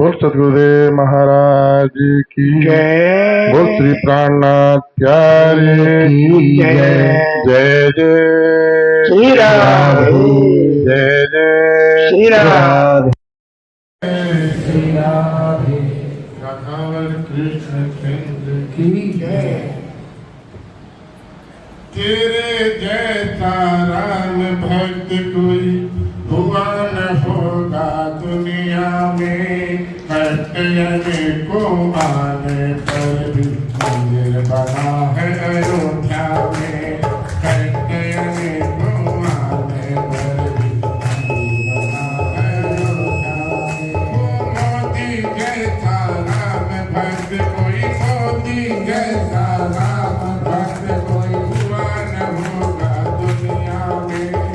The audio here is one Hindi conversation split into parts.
बोल सदगुरुदेव महाराज की जय। बोल श्री प्राणनाथ प्यारे की जय। जय जय श्री राधे। जय जय श्री राधे। श्री राधे राधावर कृष्ण चंद्र की जय। तेरे जैसा राम भक्त कोई हुआ न होगा दुनिया में। कष्ट को आने पर भी मंदिर बना है अयोध्या में। कष्ट को आने पर भी मंदिर बना है अयोध्या में। मोदी जैसा राम भक्त कोई, मोदी जैसा राम भक्त कोई हुआ न होगा दुनिया में।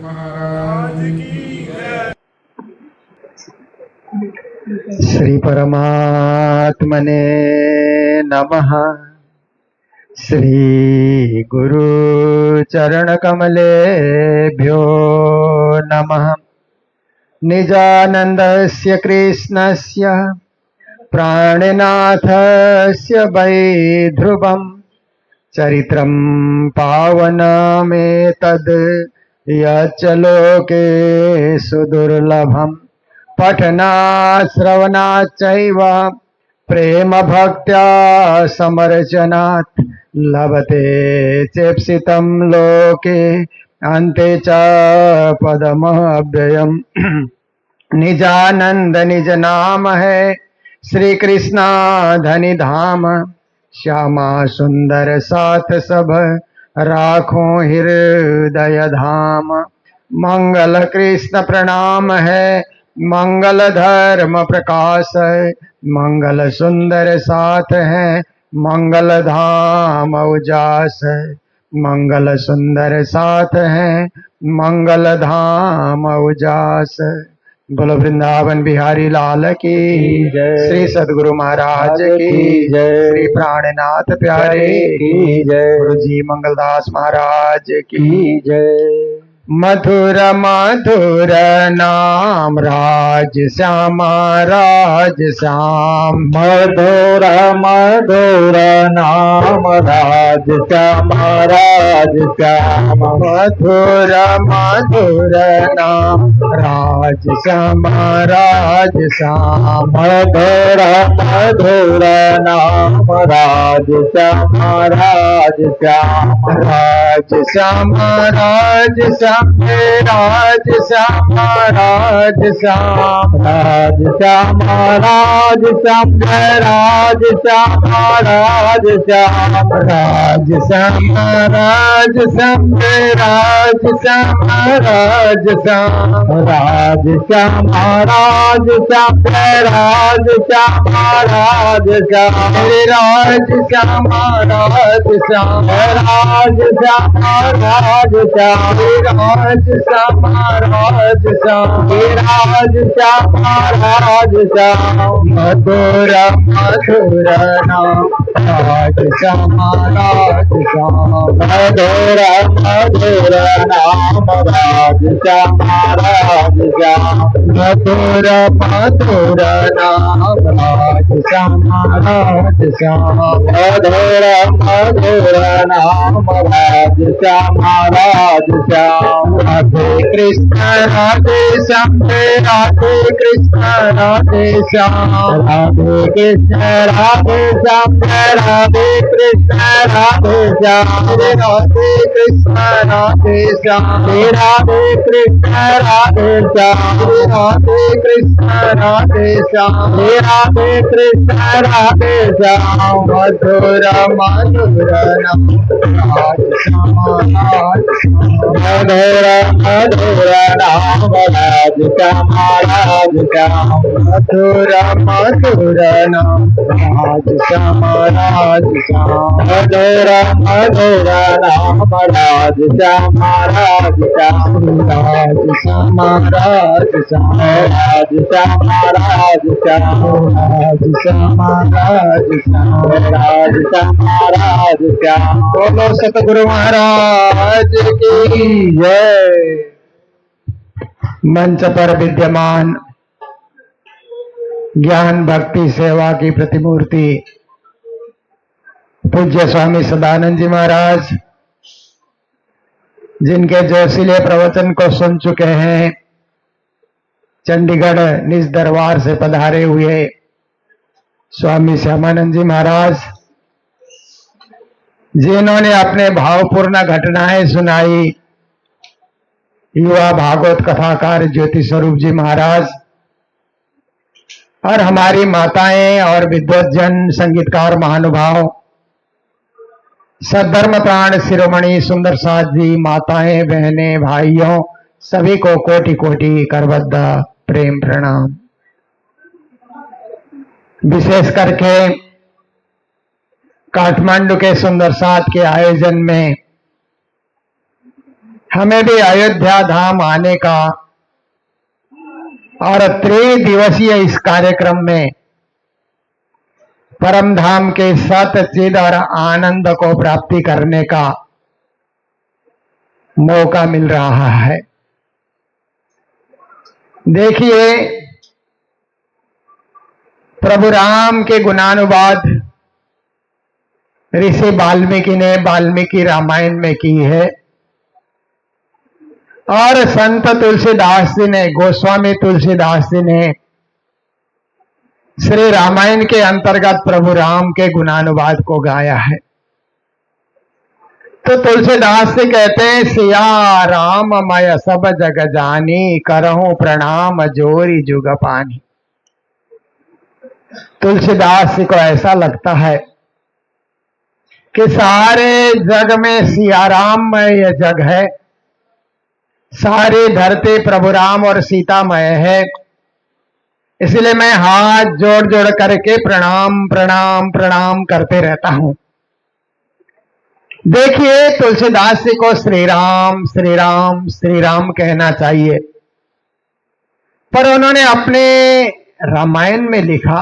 महाराज की जय। श्री परमात्मने नमः। श्री गुरु चरण कमलेभ्यो नमः। निजानन्दस्य कृष्णस्य प्राणनाथस्य वैध्रुवम् चरित्रं पावनमेतद् यच्च लोके सुदुर्लभम्। पठनात् श्रवणाच्चैव प्रेम भक्त्या समर्चनात् लभते चेप्सितं लोके अन्ते च पदमव्ययम्। निजानंद निज नाम है श्री कृष्णा धनि धाम। श्यामा सुंदर साथ सब राखो हृदय धाम। मंगल कृष्ण प्रणाम है मंगल धर्म प्रकाश है। मंगल सुंदर साथ है मंगल धाम उजास है। मंगल सुंदर साथ है मंगल धाम उजास है। बोलो वृंदावन बिहारी लाल की जय। श्री सदगुरु महाराज की जय। श्री प्राणनाथ प्यारे की जय। गुरु जी मंगलदास महाराज की जय। मधुर मधुर नाम राज श्यामा राज श्याम। मधुर मधुर नाम राज श्याम राज श्याम। मधुर मधुर नाम राज श्यामा राज श्याम। मधुर मधुर नाम राज श्याम राज श्याम। राज श्यामा राज श्याम राज श्यामा राज श्याम। राज श्याम राज श्याम राज श्याम राज श्याम। राज श्यामा राज श्याम राज श्यामा राज श्याम। राज श्याम राज श्याम राज श्याम राज श्याम। राज श्यामा राज श्याम राज श्याम राज श्याम। राज श्यामा राज श्याम राज श्याम राज श्याम। मधुर मधुर नाम राज श्यामा राज श्याम। मधुर मधुर नाम राज श्याम राज श्याम। मधुर मधुर नाम राज श्यामा राज श्याम। मधुर मधुर नाम राज श्याम राज श्याम। राधे कृष्ण राधे श्याम राधे कृष्ण राधे श्याम। राधे कृष्ण राधे श्याम राधे कृष्ण राधे श्याम। राधे कृष्ण राधे श्याम राधे कृष्ण राधे श्याम। राधे कृष्ण राधे श्याम राधे कृष्ण राधे श्याम। मधुर मधुर नाम राज श्यामा राज श्याम। मधुर मधुर नाम राज श्याम राज श्याम। मधुर मधुर नाम राज श्यामा राज श्याम। मधुर मधुर नाम राज श्याम राज श्याम। राज श्यामा राज श्याम राज श्याम राज श्याम। राज श्यामा राज श्याम। राज श्याम राज श्याम। बोलो सतगुरु महाराज की जय। मंच पर विद्यमान ज्ञान भक्ति सेवा की प्रतिमूर्ति पूज्य स्वामी सदानंद जी महाराज, जिनके जोशीले प्रवचन को सुन चुके हैं, चंडीगढ़ निज दरबार से पधारे हुए स्वामी श्यामानंद जी महाराज, जिन्होंने अपने भावपूर्ण घटनाएं सुनाई, युवा भागवत कथाकार ज्योति स्वरूप जी महाराज और हमारी माताएं और विद्वतजन संगीतकार महानुभाव सद्धर्म प्राण शिरोमणि सुंदर साथ जी, माताएं बहनें भाइयों सभी को कोटि कोटि करबद्ध प्रेम प्रणाम। विशेष करके काठमांडू के सुंदर साथ के आयोजन में हमें भी अयोध्या धाम आने का और त्रिदिवसीय इस कार्यक्रम में परम धाम के सतचिद और आनंद को प्राप्ति करने का मौका मिल रहा है। देखिए, प्रभु राम के गुणानुवाद ऋषि वाल्मीकि ने वाल्मीकि रामायण में की है और संत तुलसीदास जी ने, गोस्वामी तुलसीदास जी ने श्री रामायण के अंतर्गत प्रभु राम के गुणानुवाद को गाया है। तो तुलसीदास से कहते हैं, सिया राम मय सब जग जानी, करहूं प्रणाम जोरी जुग पानी। तुलसीदास जी को ऐसा लगता है कि सारे जग में सियाराममय यह जग है, सारी धरती प्रभु राम और सीतामय है, इसलिए मैं हाथ जोड़ जोड़ करके प्रणाम प्रणाम प्रणाम करते रहता हूं। देखिए, तुलसीदास जी को श्री राम श्री राम श्री राम कहना चाहिए, पर उन्होंने अपने रामायण में लिखा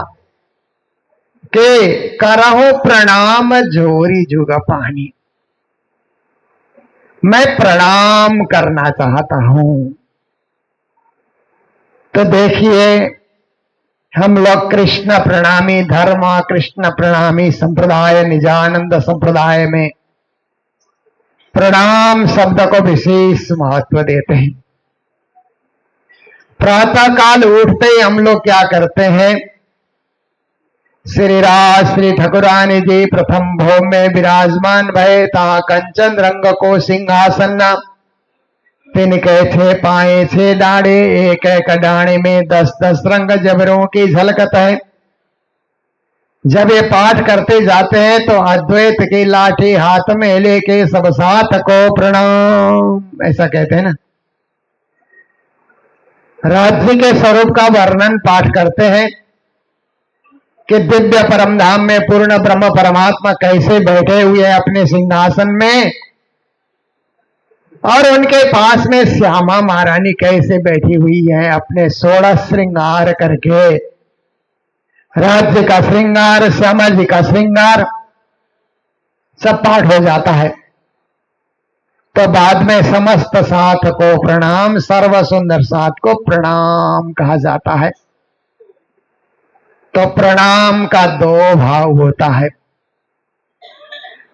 कि करहूं प्रणाम जोरी जुग पानी। मैं प्रणाम करना चाहता हूं। तो देखिए, हम लोग कृष्ण प्रणामी धर्म, कृष्ण प्रणामी संप्रदाय, निजानंद संप्रदाय में प्रणाम शब्द को विशेष महत्व देते हैं। प्रातः काल उठते ही हम लोग क्या करते हैं, श्री राज श्री ठकुरानी जी प्रथम भोग में विराजमान भय, ता कंचन रंग को सिंहासन, तिनके छे पाए छे डाढ़े, एक एक डाणे में 10-10 रंग जबरों की झलकत है। जब ये पाठ करते जाते हैं तो अद्वैत की लाठी हाथ में लेके सब साथ को प्रणाम, ऐसा कहते हैं ना। राज्य के स्वरूप का वर्णन पाठ करते हैं कि दिव्य परम धाम में पूर्ण ब्रह्म परमात्मा कैसे बैठे हुए हैं अपने सिंहासन में, और उनके पास में श्यामा महारानी कैसे बैठी हुई है अपने 16 श्रृंगार करके। राज्य का श्रृंगार, श्यामा जी का श्रृंगार सब पाठ हो जाता है। तो बाद में समस्त साथ को प्रणाम, सर्व सुंदर साथ को प्रणाम कहा जाता है। तो प्रणाम का 2 भाव होता है।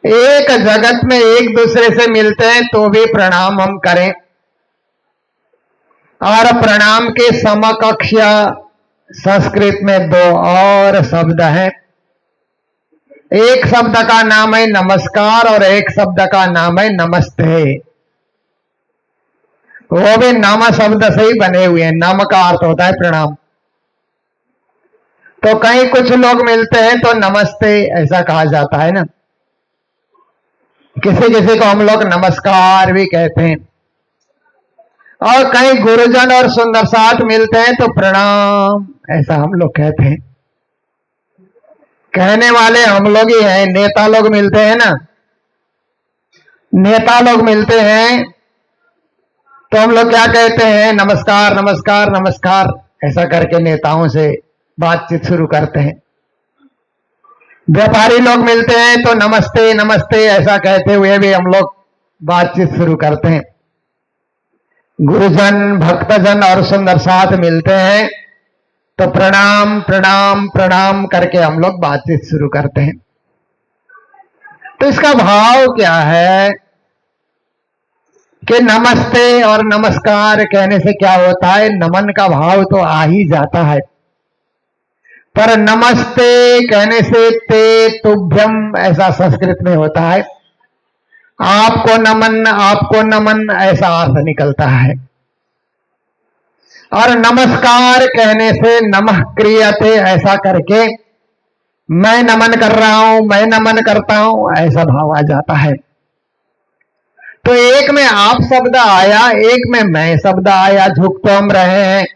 एक जगत में एक दूसरे से मिलते हैं तो भी प्रणाम हम करें, और प्रणाम के समकक्ष संस्कृत में 2 और शब्द हैं। एक शब्द का नाम है नमस्कार और एक शब्द का नाम है नमस्ते। वो भी नम शब्द से ही बने हुए हैं। नम का अर्थ होता है प्रणाम। तो कहीं कुछ लोग मिलते हैं तो नमस्ते ऐसा कहा जाता है ना, किसी किसी को हम लोग नमस्कार भी कहते हैं। और कहीं गुरुजन और सुंदर साथ मिलते हैं तो प्रणाम ऐसा हम लोग कहते हैं। कहने वाले हम लोग ही हैं। नेता लोग मिलते हैं ना, नेता लोग मिलते हैं तो हम लोग क्या कहते हैं, नमस्कार नमस्कार नमस्कार ऐसा करके नेताओं से बातचीत शुरू करते हैं। व्यापारी लोग मिलते हैं तो नमस्ते नमस्ते ऐसा कहते हुए भी हम लोग बातचीत शुरू करते हैं। गुरुजन, भक्तजन और सुंदर साथ मिलते हैं तो प्रणाम प्रणाम प्रणाम करके हम लोग बातचीत शुरू करते हैं। तो इसका भाव क्या है कि नमस्ते और नमस्कार कहने से क्या होता है, नमन का भाव तो आ ही जाता है। पर नमस्ते कहने से ते तुभ्यम ऐसा संस्कृत में होता है। आपको नमन ऐसा अर्थ निकलता है। और नमस्कार कहने से नमः क्रियते ऐसा करके मैं नमन कर रहा हूं, मैं नमन करता हूं ऐसा भाव आ जाता है। तो एक में आप शब्द आया, एक में मैं शब्द आया, झुक तो हम रहे हैं।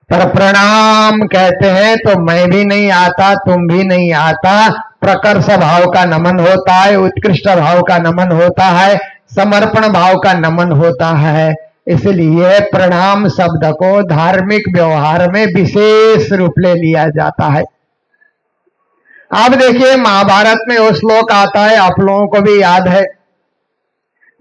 पर प्रणाम कहते हैं तो मैं भी नहीं आता, तुम भी नहीं आता। प्रकर्ष भाव का नमन होता है, उत्कृष्ट भाव का नमन होता है, समर्पण भाव का नमन होता है। इसलिए प्रणाम शब्द को धार्मिक व्यवहार में विशेष रूप ले लिया जाता है। आप देखिए महाभारत में वो श्लोक आता है, आप लोगों को भी याद है।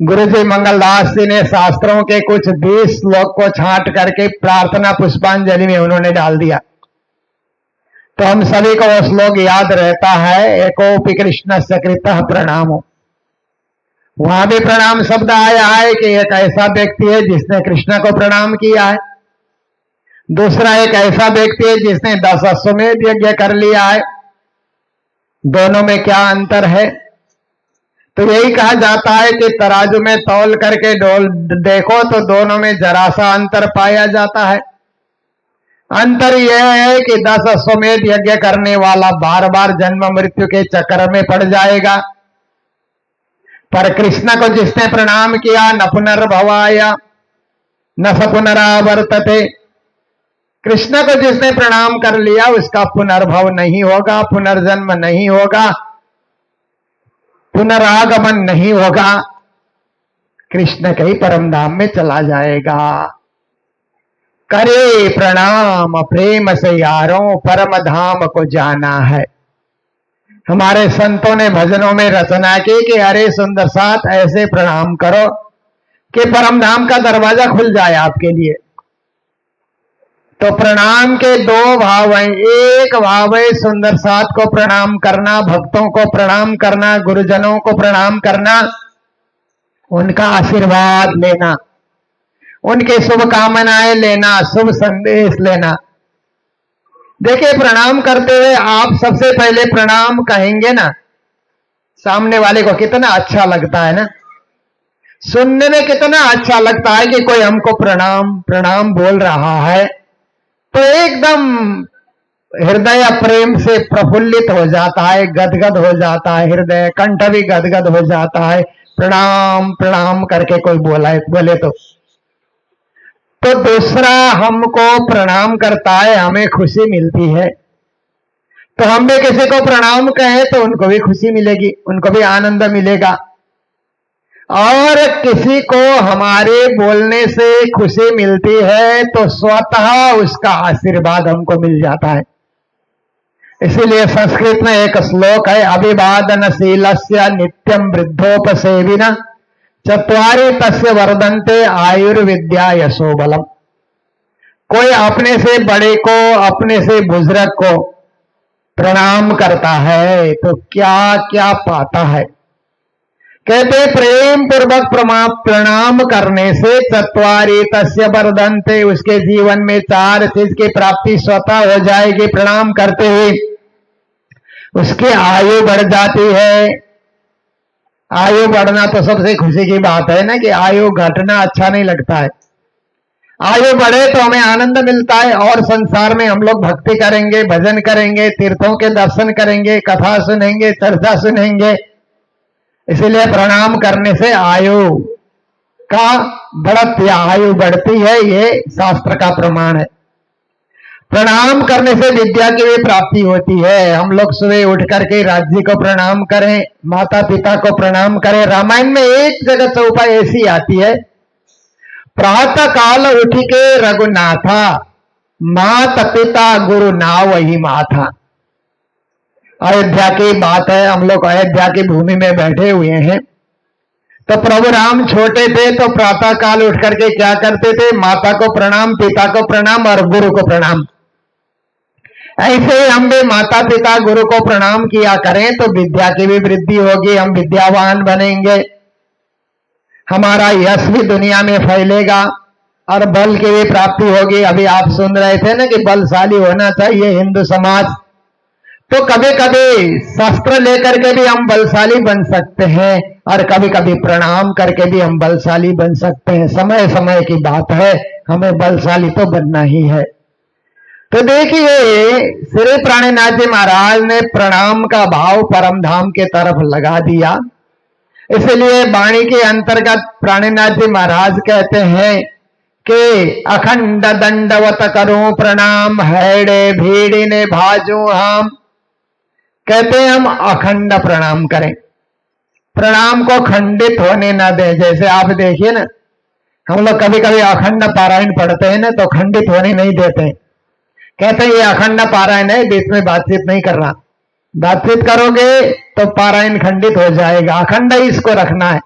गुरु जी मंगलदास जी ने शास्त्रों के कुछ 20 श्लोक को छांट करके प्रार्थना पुष्पांजलि में उन्होंने डाल दिया, तो हम सभी को वो श्लोक याद रहता है, एकोपि कृष्ण कृतः प्रणामो। वहां भी प्रणाम शब्द आया है कि एक ऐसा व्यक्ति है जिसने कृष्ण को प्रणाम किया है, दूसरा एक ऐसा व्यक्ति है जिसने 10 अश्वमेध यज्ञ कर लिया है। दोनों में क्या अंतर है? तो यही कहा जाता है कि तराजू में तौल करके डोल देखो तो दोनों में जरा सा अंतर पाया जाता है। अंतर यह है कि 10 अश्वमेध यज्ञ करने वाला बार बार जन्म मृत्यु के चक्कर में पड़ जाएगा, पर कृष्ण को जिसने प्रणाम किया न पुनर्भवाय न स पुनरावर्तते, कृष्ण को जिसने प्रणाम कर लिया उसका पुनर्भव नहीं होगा, पुनर्जन्म नहीं होगा, पुनरागमन नहीं होगा, कृष्ण के ही परम धाम में चला जाएगा। करे प्रणाम प्रेम से यारों परम धाम को जाना है। हमारे संतों ने भजनों में रचना की कि अरे सुंदर साथ ऐसे प्रणाम करो कि परम धाम का दरवाजा खुल जाए आपके लिए। तो प्रणाम के 2 भाव हैं। एक भाव है सुंदर साथ को प्रणाम करना, भक्तों को प्रणाम करना, गुरुजनों को प्रणाम करना, उनका आशीर्वाद लेना, उनके शुभकामनाएं लेना, शुभ संदेश लेना। देखिए प्रणाम करते हुए आप सबसे पहले प्रणाम कहेंगे ना, सामने वाले को कितना अच्छा लगता है ना, सुनने में कितना अच्छा लगता है कि कोई हमको प्रणाम प्रणाम बोल रहा है, तो एकदम हृदय प्रेम से प्रफुल्लित हो जाता है, गदगद हो जाता है, हृदय कंठ भी गदगद हो जाता है। प्रणाम प्रणाम करके कोई बोले तो दूसरा हमको प्रणाम करता है, हमें खुशी मिलती है। तो हम भी किसी को प्रणाम कहें तो उनको भी खुशी मिलेगी, उनको भी आनंद मिलेगा, और किसी को हमारे बोलने से खुशी मिलती है तो स्वतः उसका आशीर्वाद हमको मिल जाता है। इसीलिए संस्कृत में एक श्लोक है, अभिवादनशीलस्य नित्यं वृद्धोपसेविना चत्वारि तस्य वर्धन्ते आयुर्विद्या यशोबलम। कोई अपने से बड़े को, अपने से बुजुर्ग को प्रणाम करता है तो क्या क्या पाता है। कहते प्रेम पूर्वक प्रणाम करने से चत्वारि तस्य वर्धन्ते, उसके जीवन में 4 चीज की प्राप्ति स्वतः हो जाएगी। प्रणाम करते हुए उसकी आयु बढ़ जाती है। आयु बढ़ना तो सबसे खुशी की बात है ना, कि आयु घटना अच्छा नहीं लगता है। आयु बढ़े तो हमें आनंद मिलता है, और संसार में हम लोग भक्ति करेंगे, भजन करेंगे, तीर्थों के दर्शन करेंगे, कथा सुनेंगे, चर्चा सुनेंगे। इसलिए प्रणाम करने से आयु का बढ़त या आयु बढ़ती है, ये शास्त्र का प्रमाण है। प्रणाम करने से विद्या की भी प्राप्ति होती है। हम लोग सुबह उठ करके राज्य को प्रणाम करें, माता पिता को प्रणाम करें। रामायण में एक जगह चौपाई ऐसी आती है, प्रातः काल उठ के रघुनाथा माता पिता गुरु नाव वही माथा। अयोध्या की बात है, हम लोग अयोध्या की भूमि में बैठे हुए हैं। तो प्रभु राम छोटे थे तो प्रातः काल उठ करके क्या करते थे, माता को प्रणाम, पिता को प्रणाम और गुरु को प्रणाम। ऐसे ही हम भी माता पिता गुरु को प्रणाम किया करें तो विद्या की भी वृद्धि होगी, हम विद्यावान बनेंगे, हमारा यश भी दुनिया में फैलेगा और बल की भी प्राप्ति होगी। अभी आप सुन रहे थे ना कि बलशाली होना चाहिए हिंदू समाज, तो कभी कभी शस्त्र लेकर के भी हम बलशाली बन सकते हैं, और कभी कभी प्रणाम करके भी हम बलशाली बन सकते हैं। समय समय की बात है, हमें बलशाली तो बनना ही है। तो देखिए श्री प्राणनाथ जी महाराज ने प्रणाम का भाव परम धाम के तरफ लगा दिया। इसलिए वाणी के अंतर्गत प्राणनाथ जी महाराज कहते हैं कि अखंड दंडवत करूं प्रणाम, हैड़े भीड़ी ने भाजू हम। कहते हैं हम अखंड प्रणाम करें, प्रणाम को खंडित होने ना दें। जैसे आप देखिए ना हम लोग कभी कभी अखंड पारायण पढ़ते हैं ना, तो खंडित होने नहीं देते, कहते हैं ये अखंड पारायण है, बीच में बातचीत नहीं करना, बातचीत करोगे तो पारायण खंडित हो जाएगा, अखंड ही इसको रखना है।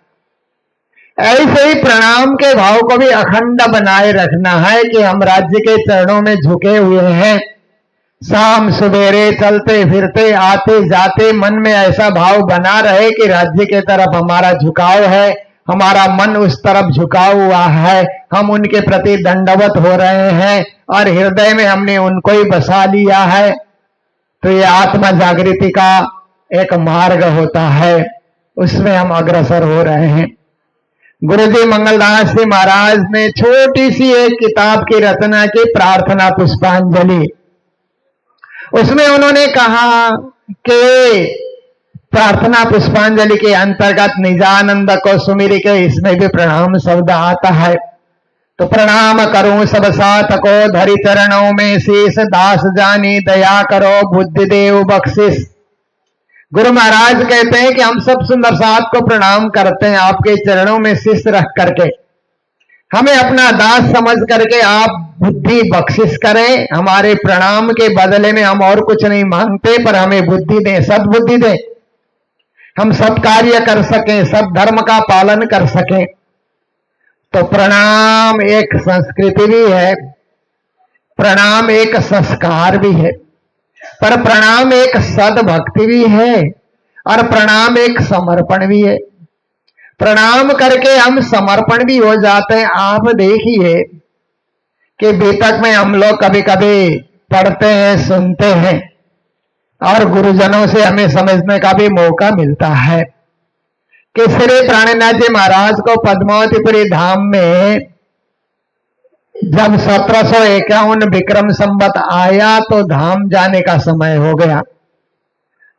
ऐसे ही प्रणाम के भाव को भी अखंड बनाए रखना है कि हम राज्य के चरणों में झुके हुए हैं, शाम सवेरे चलते फिरते आते जाते मन में ऐसा भाव बना रहे कि राज्य के तरफ हमारा झुकाव है, हमारा मन उस तरफ झुका हुआ है, हम उनके प्रति दंडवत हो रहे हैं और हृदय में हमने उनको ही बसा लिया है। तो ये आत्मा जागृति का एक मार्ग होता है, उसमें हम अग्रसर हो रहे हैं। गुरुजी मंगलदास जी महाराज ने छोटी सी एक किताब की रचना की, प्रार्थना पुष्पांजलि। उसमें उन्होंने कहा कि प्रार्थना पुष्पांजलि के अंतर्गत निजानंद को सुमिर के, इसमें भी प्रणाम शब्द आता है। तो प्रणाम करूं सब साथ को, धरि चरणों में शीश, दास जानी दया करो, बुद्धि देव बख्शिश। गुरु महाराज कहते हैं कि हम सब सुंदर साथ को प्रणाम करते हैं, आपके चरणों में शीश रख करके, हमें अपना दास समझ करके आप बुद्धि बख्शिश करें। हमारे प्रणाम के बदले में हम और कुछ नहीं मांगते, पर हमें बुद्धि दें, सद्बुद्धि दें, हम सब कार्य कर सकें, सब धर्म का पालन कर सकें। तो प्रणाम एक संस्कृति भी है, प्रणाम एक संस्कार भी है, पर प्रणाम एक सद्भक्ति भी है और प्रणाम एक समर्पण भी है। प्रणाम करके हम समर्पण भी हो जाते हैं। आप देखिए कि बीतक में हम लोग कभी कभी पढ़ते हैं, सुनते हैं और गुरुजनों से हमें समझने का भी मौका मिलता है कि श्री प्राणनाथ जी महाराज को पद्मावतीपुरी धाम में जब 1751 विक्रम संवत आया तो धाम जाने का समय हो गया।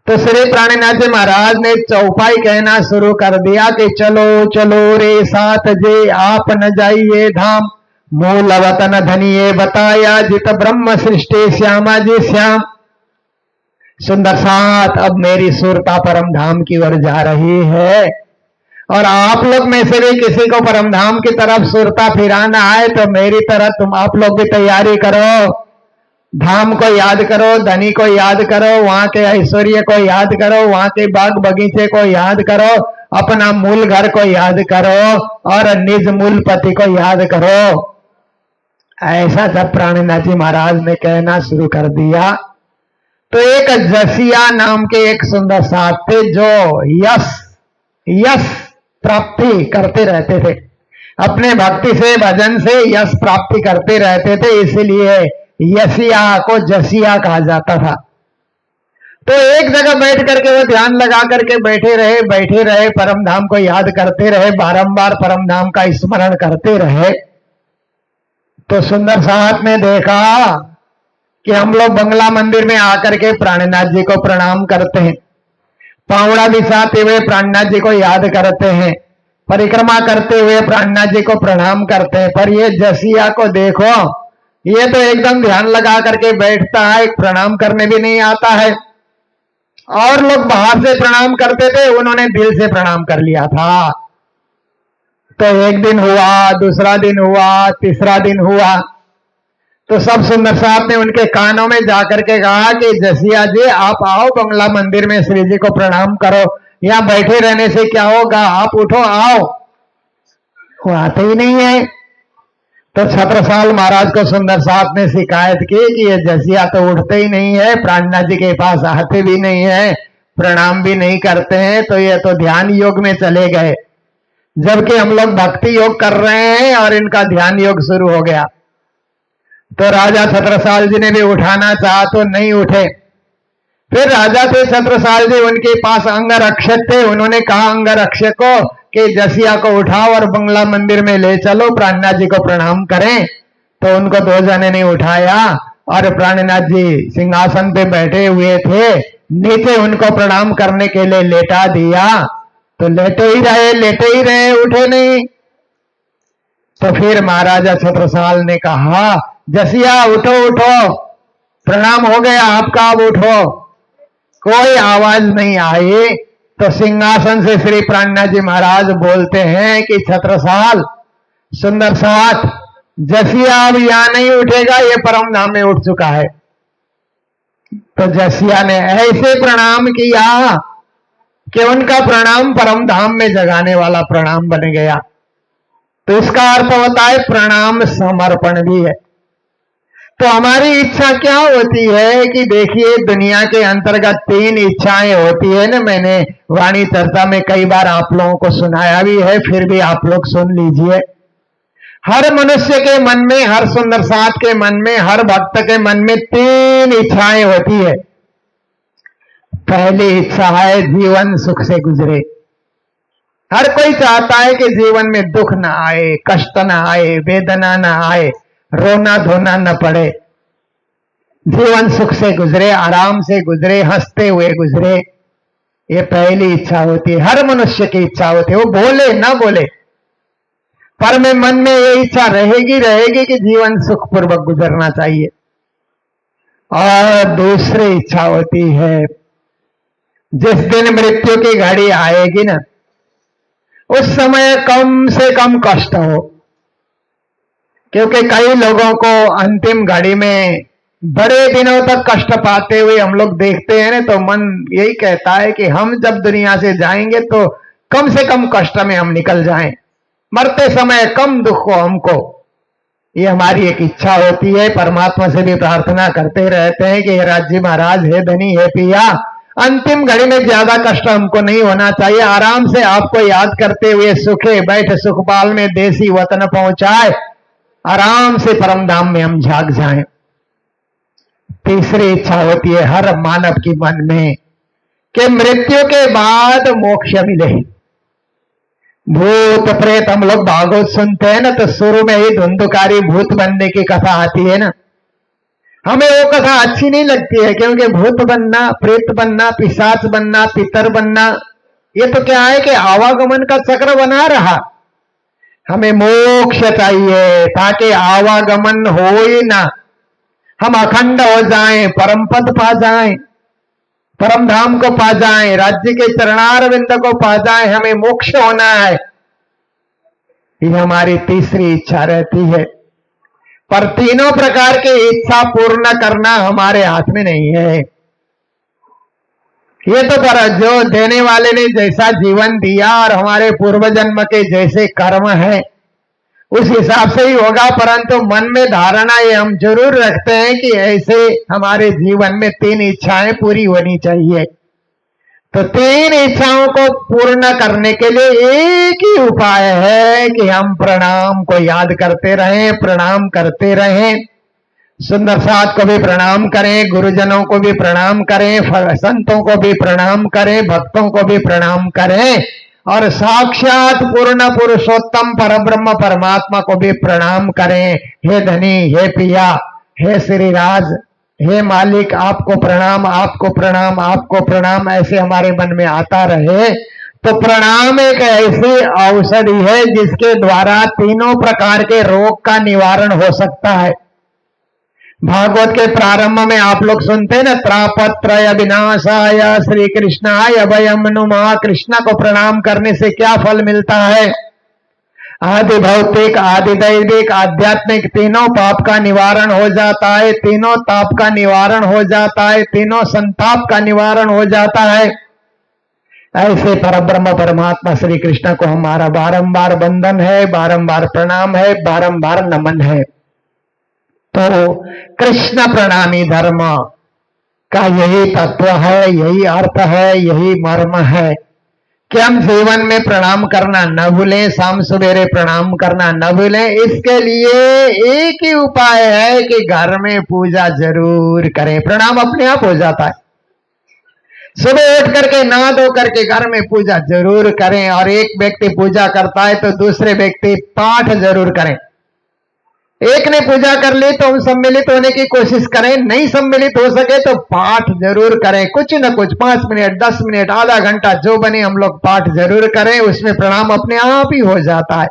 तो श्री प्राणनाथ जी महाराज ने चौपाई कहना शुरू कर दिया कि चलो चलो रे साथ जे, आप न जाइए धाम, मूल वतन धनिये बताया, जित ब्रह्म सृष्टि श्यामा जी श्याम। सुंदर साथ अब मेरी सुरता परम धाम की ओर जा रही है और आप लोग में से भी किसी को परम धाम की तरफ सुरता फिराना है तो मेरी तरह तुम आप लोग भी तैयारी करो, धाम को याद करो, धनी को याद करो, वहां के ऐश्वर्य को याद करो, वहां के बाग बगीचे को याद करो, अपना मूल घर को याद करो और निज मूल पति को याद करो। ऐसा जब प्राणनाथ जी महाराज ने कहना शुरू कर दिया तो एक जसिया नाम के एक सुंदर साथ थे जो यश प्राप्ति करते रहते थे, अपने भक्ति से भजन से यश प्राप्ति करते रहते थे, इसलिए यसिया को जसिया कहा जाता था। तो एक जगह बैठ करके वो ध्यान लगा करके बैठे रहे, परम धाम को याद करते रहे, बारंबार परम धाम का स्मरण करते रहे। तो सुंदर साहब ने देखा कि हम लोग बंगला मंदिर में आकर के प्राणनाथ जी को प्रणाम करते हैं, पावड़ा बिछाते हुए प्राणनाथ जी को याद करते हैं, परिक्रमा करते हुए प्राणनाथ जी को प्रणाम करते हैं, पर ये जसिया को देखो, ये तो एकदम ध्यान लगा करके बैठता है, प्रणाम करने भी नहीं आता है। और लोग बाहर से प्रणाम करते थे, उन्होंने दिल से प्रणाम कर लिया था। तो एक दिन हुआ, दूसरा दिन हुआ, तीसरा दिन हुआ, तो सब सुंदर साहब ने उनके कानों में जाकर के कहा कि जसिया जी आप आओ बंगला मंदिर में श्री जी को प्रणाम करो, यहाँ बैठे रहने से क्या होगा, आप उठो आओ। वो आते ही नहीं है। तो छत्रसाल महाराज को सुंदर साहब ने शिकायत की कि ये जसिया तो उठते ही नहीं है, प्राणनाथ जी के पास आते भी नहीं है, प्रणाम भी नहीं करते हैं, तो ये तो ध्यान योग में चले गए, जबकि हम लोग भक्ति योग कर रहे हैं और इनका ध्यान योग शुरू हो गया। तो राजा छत्रसाल जी ने भी उठाना चाहा तो नहीं उठे। फिर राजा थे छत्रसाल जी, उनके पास अंगरक्षक थे, उन्होंने कहा अंगरक्षक को कि जसिया को उठाओ और बंगला मंदिर में ले चलो, प्राणनाथ जी को प्रणाम करें। तो उनको दो जने ने उठाया और प्राणनाथ जी सिंहासन पे बैठे हुए थे, नीचे उनको प्रणाम करने के लिए लेटा दिया। तो लेटे ही रहे, उठे नहीं। तो फिर महाराजा छत्रसाल ने कहा जसिया उठो उठो, प्रणाम हो गया आपका, अब उठो। कोई आवाज नहीं आई। तो सिंहासन से श्री प्राणनाथ जी महाराज बोलते हैं कि छत्रसाल सुंदर साथ जसिया अब यहां नहीं उठेगा, ये परम धाम में उठ चुका है। तो जसिया ने ऐसे प्रणाम किया कि उनका प्रणाम परम धाम में जगाने वाला प्रणाम बन गया। तो इसका अर्थ होता है प्रणाम समर्पण भी है। तो हमारी इच्छा क्या होती है कि देखिए, दुनिया के अंतर्गत 3 इच्छाएं होती है ना। मैंने वाणी चर्चा में कई बार आप लोगों को सुनाया भी है, फिर भी आप लोग सुन लीजिए। हर मनुष्य के मन में, हर सुंदर साथ के मन में, हर भक्त के मन में 3 इच्छाएं होती है। पहली इच्छा है जीवन सुख से गुजरे। हर कोई चाहता है कि जीवन में दुख ना आए, कष्ट ना आए, वेदना ना आए, रोना धोना न पड़े, जीवन सुख से गुजरे, आराम से गुजरे, हंसते हुए गुजरे। ये पहली इच्छा होती है, हर मनुष्य की इच्छा होती है। वो बोले ना बोले, पर में मन में ये इच्छा रहेगी कि जीवन सुखपूर्वक गुजरना चाहिए। और दूसरी इच्छा होती है, जिस दिन मृत्यु की घड़ी आएगी ना, उस समय कम से कम कष्ट हो। क्योंकि कई लोगों को अंतिम घड़ी में बड़े दिनों तक कष्ट पाते हुए हम लोग देखते हैं ना, तो मन यही कहता है कि हम जब दुनिया से जाएंगे तो कम से कम कष्ट में हम निकल जाएं, मरते समय कम दुख हो हमको। ये हमारी एक इच्छा होती है। परमात्मा से भी प्रार्थना करते रहते हैं कि हे राज्य महाराज, हे धनी, हे पिया, अंतिम घड़ी में ज्यादा कष्ट हमको नहीं होना चाहिए। आराम से आपको याद करते हुए सुखे बैठ सुखपाल में देसी वतन पहुंचाए, आराम से परम धाम में हम झाग जाएं। तीसरी इच्छा होती है हर मानव की मन में कि मृत्यु के बाद मोक्ष मिले। भूत प्रेत, हम लोग भागवत सुनते हैं ना, तो शुरू में ही धुंधकारी भूत बनने की कथा आती है ना। हमें वो कथा अच्छी नहीं लगती है, क्योंकि भूत बनना, प्रेत बनना, पिशाच बनना, पितर बनना, ये तो क्या है कि आवागमन का चक्र बना रहा। हमें मोक्ष चाहिए ताकि आवागमन हो ही ना, हम अखंड हो जाएं, परम पद पा जाएं, परम धाम को पा जाएं, राज्य के चरणारविंद को पा जाएं। हमें मोक्ष होना है, ये हमारी तीसरी इच्छा रहती है। पर तीनों प्रकार की इच्छा पूर्ण करना हमारे हाथ में नहीं है। ये तो पर जो देने वाले ने जैसा जीवन दिया और हमारे पूर्व जन्म के जैसे कर्म है उस हिसाब से ही होगा। परंतु मन में धारणा ये हम जरूर रखते हैं कि ऐसे हमारे जीवन में 3 इच्छाएं पूरी होनी चाहिए। तो 3 इच्छाओं को पूर्ण करने के लिए एक ही उपाय है कि हम प्रणाम को याद करते रहें, प्रणाम करते रहें। सुंदर साथ को भी प्रणाम करें, गुरुजनों को भी प्रणाम करें, संतों को भी प्रणाम करें, भक्तों को भी प्रणाम करें, और साक्षात पूर्ण पुरुषोत्तम परब्रह्म परमात्मा को भी प्रणाम करें। हे धनी, हे पिया, हे श्री राज, हे मालिक, आपको प्रणाम, आपको प्रणाम, आपको प्रणाम, ऐसे हमारे मन में आता रहे। तो प्रणाम एक ऐसी औषधि है जिसके द्वारा तीनों प्रकार के रोग का निवारण हो सकता है। भागवत के प्रारंभ में आप लोग सुनते हैं ना, त्रापत्रय विनाशाय श्री कृष्णाय अभयम नुमा। कृष्ण को प्रणाम करने से क्या फल मिलता है? आदि भौतिक, आदि दैविक, आध्यात्मिक तीनों पाप का निवारण हो जाता है, तीनों ताप का निवारण हो जाता है, तीनों संताप का निवारण हो जाता है। ऐसे परब्रह्म परमात्मा श्री कृष्ण को हमारा बारंबार वंदन है, बारंबार प्रणाम है, बारंबार नमन है। तो कृष्ण प्रणामी धर्म का यही तत्व है, यही अर्थ है, यही मर्म है कि हम जीवन में प्रणाम करना न भूलें, शाम सवेरे प्रणाम करना न भूलें। इसके लिए एक ही उपाय है कि घर में पूजा जरूर करें। प्रणाम अपने आप हो जाता है। सुबह उठ करके नहा धो करके घर में पूजा जरूर करें। और एक व्यक्ति पूजा करता है तो दूसरे व्यक्ति पाठ जरूर करें। एक ने पूजा कर ली तो हम सम्मिलित होने की कोशिश करें, नहीं सम्मिलित हो सके तो पाठ जरूर करें। कुछ न कुछ 5 मिनट, 10 मिनट, आधा घंटा जो बने हम लोग पाठ जरूर करें। उसमें प्रणाम अपने आप ही हो जाता है।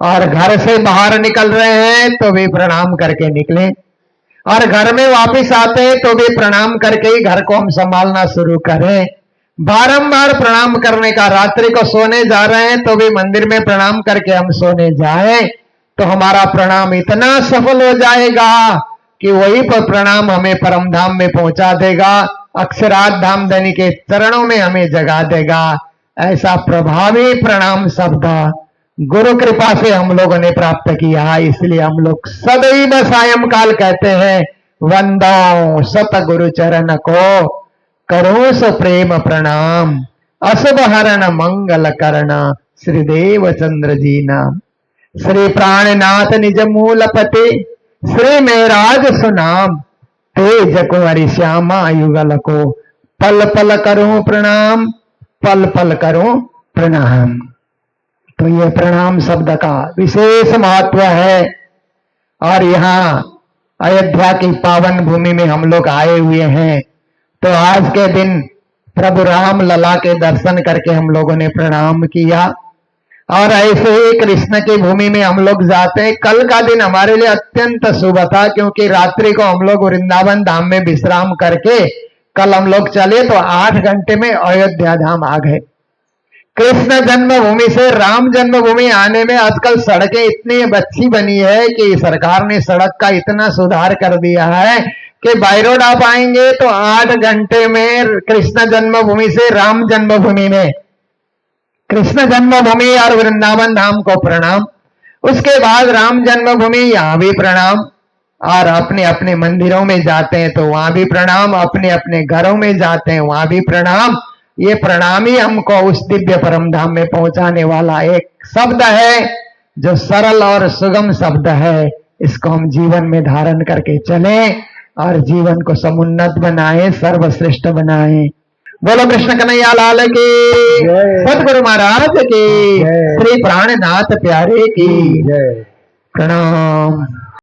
और घर से बाहर निकल रहे हैं तो भी प्रणाम करके निकलें, और घर में वापस आते हैं तो भी प्रणाम करके ही घर को हम संभालना शुरू करें। बारंबार प्रणाम करने का। रात्रि को सोने जा रहे हैं तो भी मंदिर में प्रणाम करके हम सोने जाए तो हमारा प्रणाम इतना सफल हो जाएगा कि वही पर प्रणाम हमें परम धाम में पहुंचा देगा, अक्षरार्थ धाम धनी के चरणों में हमें जगा देगा। ऐसा प्रभावी प्रणाम शब्द गुरु कृपा से हम लोगों ने प्राप्त किया, इसलिए हम लोग सदैव सायंकाल कहते हैं वंदो सतगुरु चरण को, करो सो प्रेम प्रणाम, अशुभ हरण मंगल करना, श्री देव चंद्र जी नाम। श्री प्राणनाथ निज मूल पते, श्री मेराज सुनाम, तेज कुंवरी श्यामा युगल को, पल पल करूं प्रणाम, पल पल करूं प्रणाम। तो ये प्रणाम शब्द का विशेष महत्व है। और यहाँ अयोध्या की पावन भूमि में हम लोग आए हुए हैं, तो आज के दिन प्रभु राम लला के दर्शन करके हम लोगों ने प्रणाम किया। और ऐसे ही कृष्ण की भूमि में हम लोग जाते हैं। कल का दिन हमारे लिए अत्यंत शुभ था, क्योंकि रात्रि को हम लोग वृंदावन धाम में विश्राम करके कल हम लोग चले तो 8 घंटे में अयोध्या धाम आ गए। कृष्ण जन्मभूमि से राम जन्मभूमि आने में आजकल सड़कें इतनी अच्छी बनी है कि सरकार ने सड़क का इतना सुधार कर दिया है कि बाई रोड आप आएंगे तो 8 घंटे में कृष्ण जन्मभूमि से राम जन्मभूमि में, कृष्ण जन्मभूमि और वृंदावन धाम को प्रणाम, उसके बाद राम जन्मभूमि यहाँ भी प्रणाम, और अपने अपने मंदिरों में जाते हैं तो वहां भी प्रणाम, अपने अपने घरों में जाते हैं वहां भी प्रणाम। ये प्रणाम ही हमको उस दिव्य परम धाम में पहुंचाने वाला एक शब्द है, जो सरल और सुगम शब्द है। इसको हम जीवन में धारण करके चलें और जीवन को समुन्नत बनाएं, सर्वश्रेष्ठ बनाएं। बोलो कृष्ण कन्हैया लाल की, सतगुरु महाराज की, श्री प्राणनाथ प्यारे की प्रणाम।